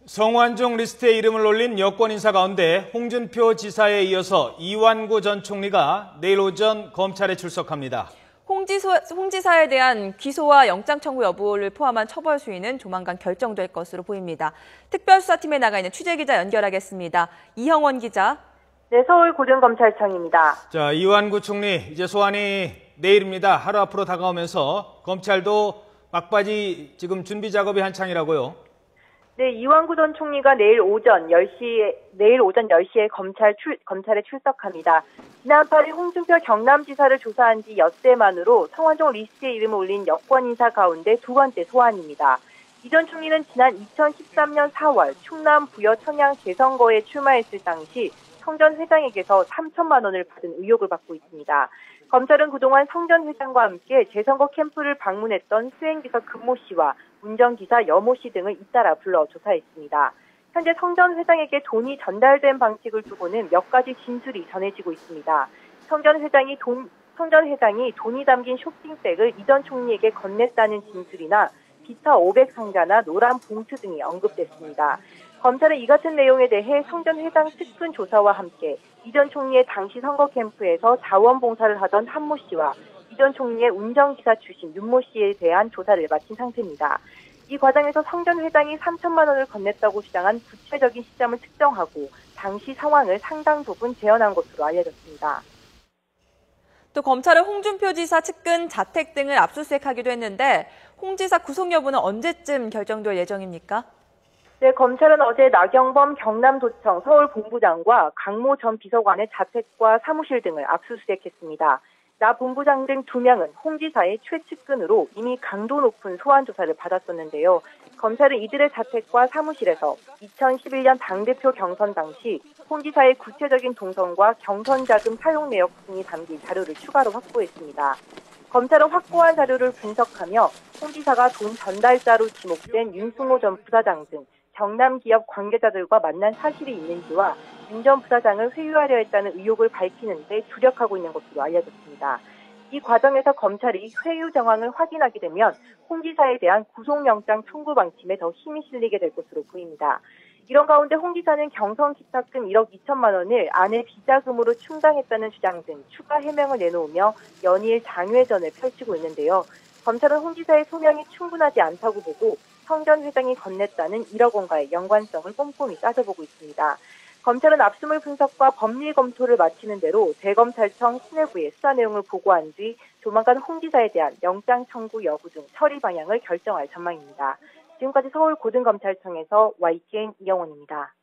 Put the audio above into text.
성완종 리스트에 이름을 올린 여권 인사 가운데 홍준표 지사에 이어서 이완구 전 총리가 내일 오전 검찰에 출석합니다. 홍 지사에 대한 기소와 영장 청구 여부를 포함한 처벌 수위는 조만간 결정될 것으로 보입니다. 특별수사팀에 나가 있는 취재기자 연결하겠습니다. 이형원 기자. 네, 서울고등검찰청입니다. 자, 이완구 총리 이제 소환이 내일입니다. 하루 앞으로 다가오면서 검찰도 막바지 지금 준비 작업이 한창이라고요. 네, 이완구 전 총리가 내일 오전 10시에 검찰에 출석합니다. 지난 8일 홍준표 경남지사를 조사한 지 엿새 만으로 성완종 리스트에 이름을 올린 여권 인사 가운데 두 번째 소환입니다. 이 전 총리는 지난 2013년 4월 충남 부여 청양 재선거에 출마했을 당시 성 전 회장에게서 3천만 원을 받은 의혹을 받고 있습니다. 검찰은 그동안 성 전 회장과 함께 재선거 캠프를 방문했던 수행비서 금모 씨와 운전기사 여모 씨 등을 잇따라 불러 조사했습니다. 현재 성 전 회장에게 돈이 전달된 방식을 두고는 몇 가지 진술이 전해지고 있습니다. 성 전 회장이 돈이 담긴 쇼핑백을 이 전 총리에게 건넸다는 진술이나 비타 500 상자나 노란 봉투 등이 언급됐습니다. 검찰은 이 같은 내용에 대해 성 전 회장 측근 조사와 함께 이 전 총리의 당시 선거 캠프에서 자원봉사를 하던 한모 씨와 이 전 총리의 운전기사 출신 윤모 씨에 대한 조사를 마친 상태입니다. 이 과정에서 성 전 회장이 3천만 원을 건넸다고 주장한 구체적인 시점을 특정하고 당시 상황을 상당 부분 재현한 것으로 알려졌습니다. 또 검찰은 홍준표 지사 측근 자택 등을 압수수색하기도 했는데 홍 지사 구속 여부는 언제쯤 결정될 예정입니까? 네, 검찰은 어제 나경범 경남도청 서울본부장과 강모 전 비서관의 자택과 사무실 등을 압수수색했습니다. 나 본부장 등 2명은 홍 지사의 최측근으로 이미 강도 높은 소환 조사를 받았었는데요. 검찰은 이들의 자택과 사무실에서 2011년 당대표 경선 당시 홍 지사의 구체적인 동선과 경선 자금 사용 내역 등이 담긴 자료를 추가로 확보했습니다. 검찰은 확보한 자료를 분석하며 홍 지사가 돈 전달자로 지목된 윤승호 전 부사장 등 경남 기업 관계자들과 만난 사실이 있는지와 윤 전 부사장을 회유하려 했다는 의혹을 밝히는 데 주력하고 있는 것으로 알려졌습니다. 이 과정에서 검찰이 회유 정황을 확인하게 되면 홍 지사에 대한 구속영장 청구 방침에 더 힘이 실리게 될 것으로 보입니다. 이런 가운데 홍 지사는 경선 기탁금 1억 2천만 원을 아내 비자금으로 충당했다는 주장 등 추가 해명을 내놓으며 연일 장외전을 펼치고 있는데요. 검찰은 홍 지사의 소명이 충분하지 않다고 보고 성 전 회장이 건넸다는 1억 원과의 연관성을 꼼꼼히 따져보고 있습니다. 검찰은 압수물 분석과 법리 검토를 마치는 대로 대검찰청 수뇌부에 수사 내용을 보고한 뒤 조만간 홍 지사에 대한 영장 청구 여부 등 처리 방향을 결정할 전망입니다. 지금까지 서울고등검찰청에서 YTN 이영원입니다.